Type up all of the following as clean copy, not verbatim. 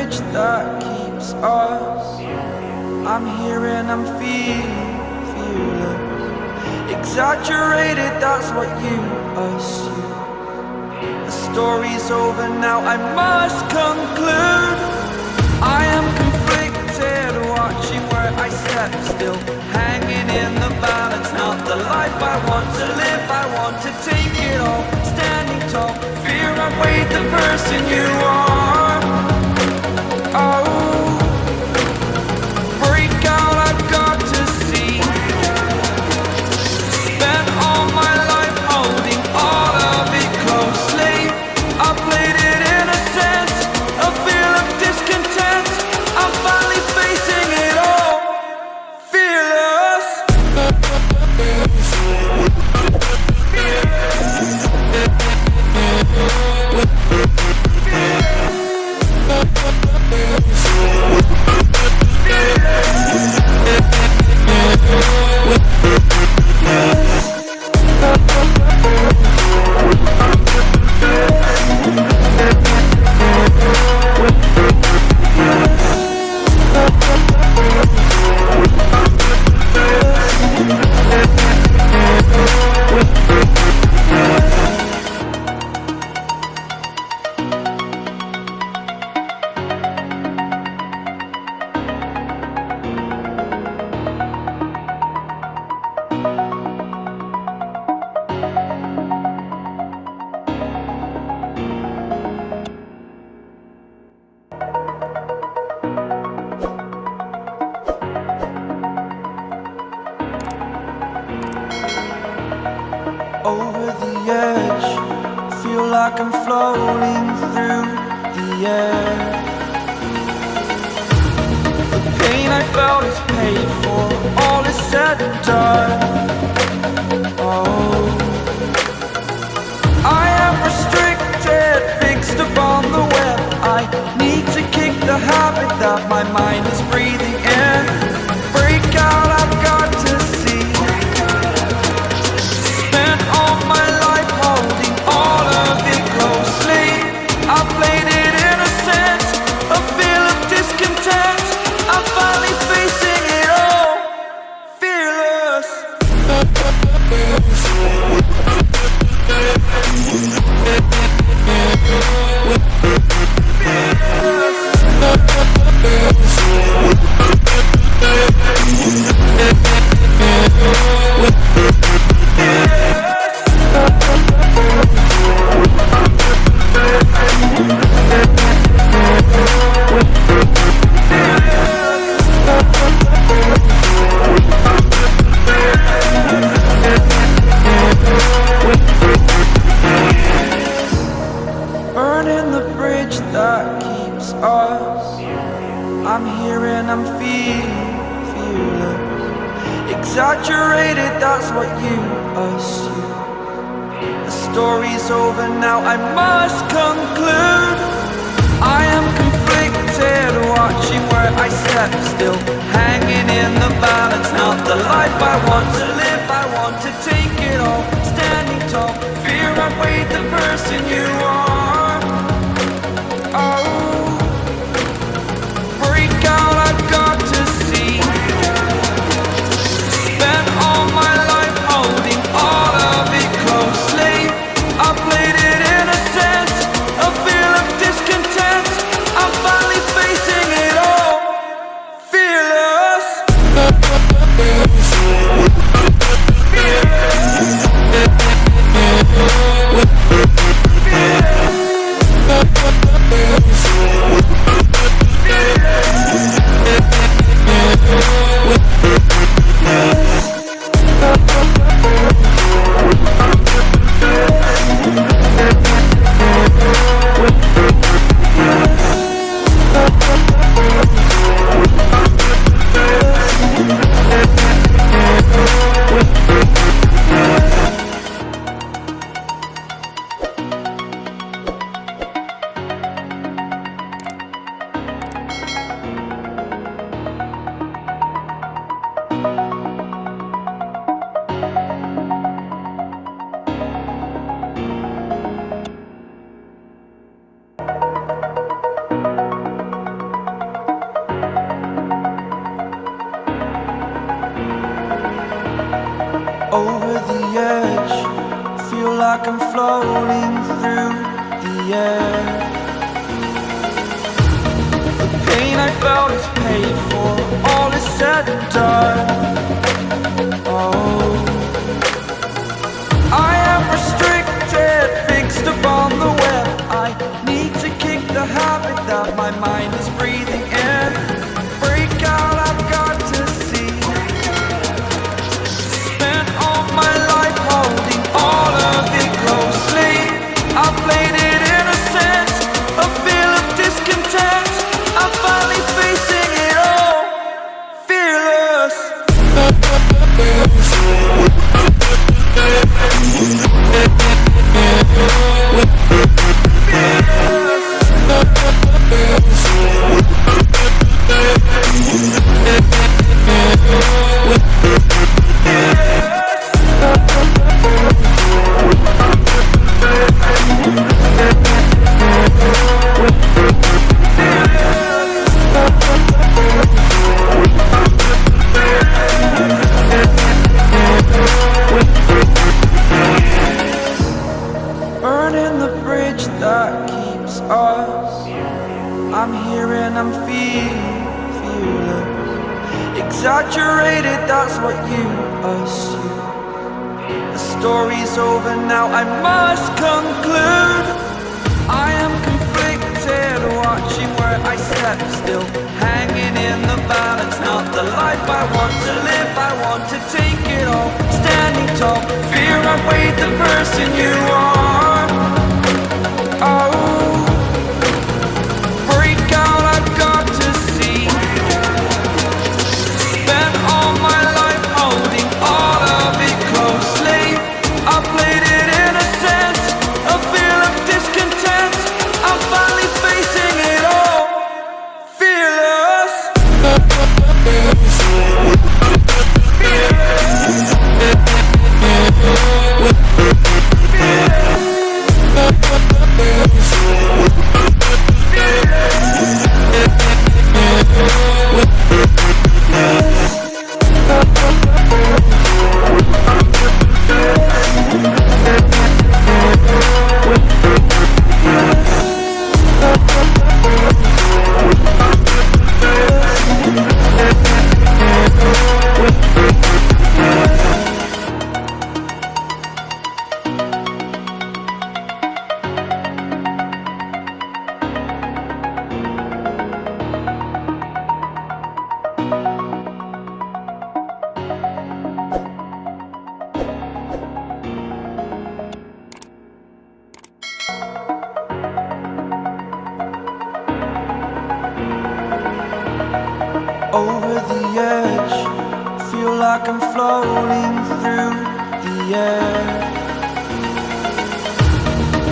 bridge that keeps us. I'm here and I'm feeling fearless. Exaggerated, that's what you assume. The story's over now, I must conclude. I am conflicted, watching where I step still, hanging in the balance. Not the life I want to live, I want to take it all. Standing tall, fear I weighed the person you are. Oh, break out, I've got to see. Spent all my life holding all of it closely. I played it in a sense, a feel of discontent. I'm finally facing it all, fearless. Over the edge, feel like I'm floating through the air. The pain I felt is paid for, all is said and done. Oh, I am restricted, fixed upon the web. I need to kick the habit that my mind is breathing in. Break out, I've got to see. Spent all my life holding all of it closely. I played it in a sense, a feel of discontent. I'm finally facing it all, fearless. Burning the bridge that keeps us. I'm here and I'm feeling fearless. Exaggerated, that's what you assume. The story's over now, I must conclude. I am conflicted, watching where I step still, hanging in the balance. Not the life I want to live, I want to take it all. Standing tall, fear I weighed the person you are. Oh, break out, I've got to see. Spent all my life holding all of it closely. I played it in a sense, a feel of discontent. I'm finally facing it all, fearless. Fearless. I'm floating through the air. The pain I felt is paid for, all is said and done. Oh, I am restricted, fixed upon the web. I need to kick the habit that my mind is breathing in. Break out, I've got to see. Spent all my life holding all of it closely. I played it innocent, a feel of discontent. I'm finally facing it all, fearless. Burning the bridge that keeps us. I'm here and I'm feeling fearless. Exaggerated, that's what you assume. The story's over now, I must conclude. I am conflicted, watching where I step still, hanging in the balance. Not the life I want to live, I want to take it all. Standing tall, fear I weighed the person you are. Oh, break out, I've got to see. Spent all my life holding all of it closely. I played it innocent, a feel of discontent. I'm finally facing it all, fearless. Over the edge, feel like I'm floating through the air.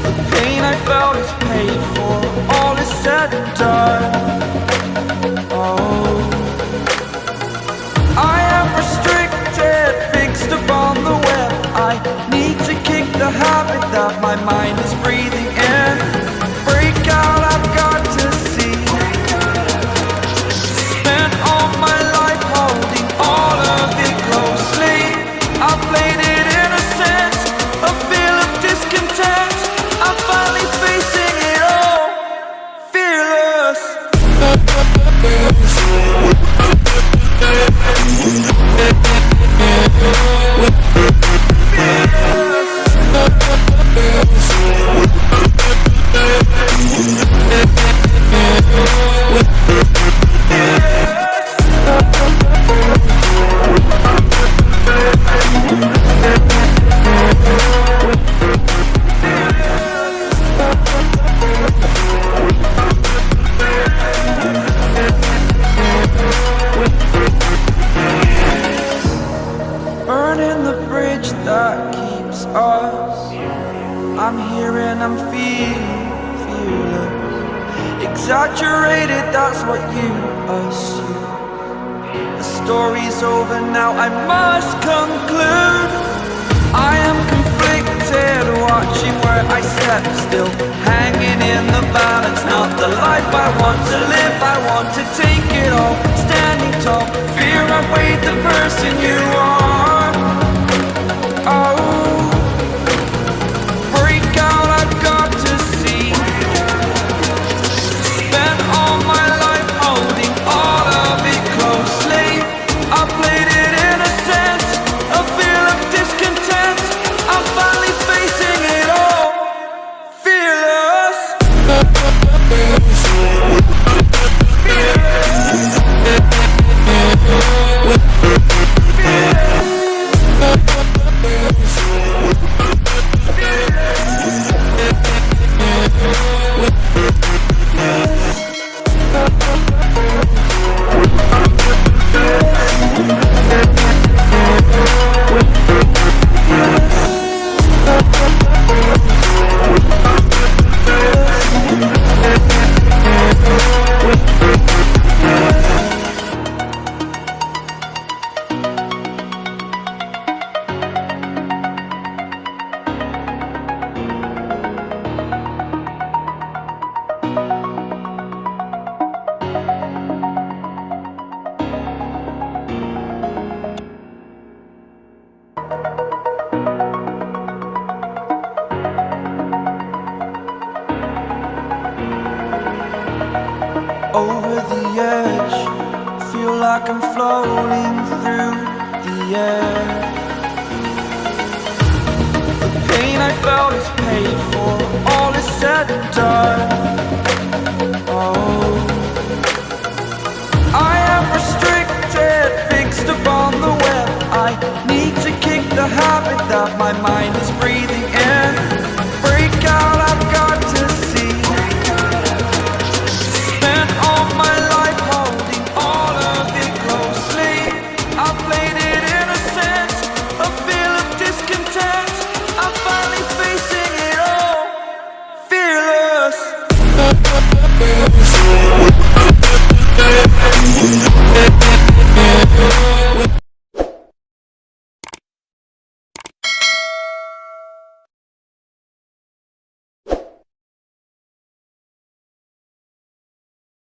The pain I felt is paid for, all is said and done. Oh, I am restricted, fixed upon the web. I need to kick the habit that my mind is breathing in. Break out, I've got to see. Spent all my life holding all of it closely. I played it innocent, a feel of discontent. I'm finally facing it all, fearless. Burning the bridge that keeps us. I'm here and I'm feeling fearless. Exaggerated, that's what you assume. The story's over now, I must conclude. I am conflicted, watching where I step still, hanging in the balance. Not the life I want to live, I want to take it all. Standing tall, fear I weighed the person you are. Oh, like I'm floating through the air. The pain I felt is paid for, all is said and done.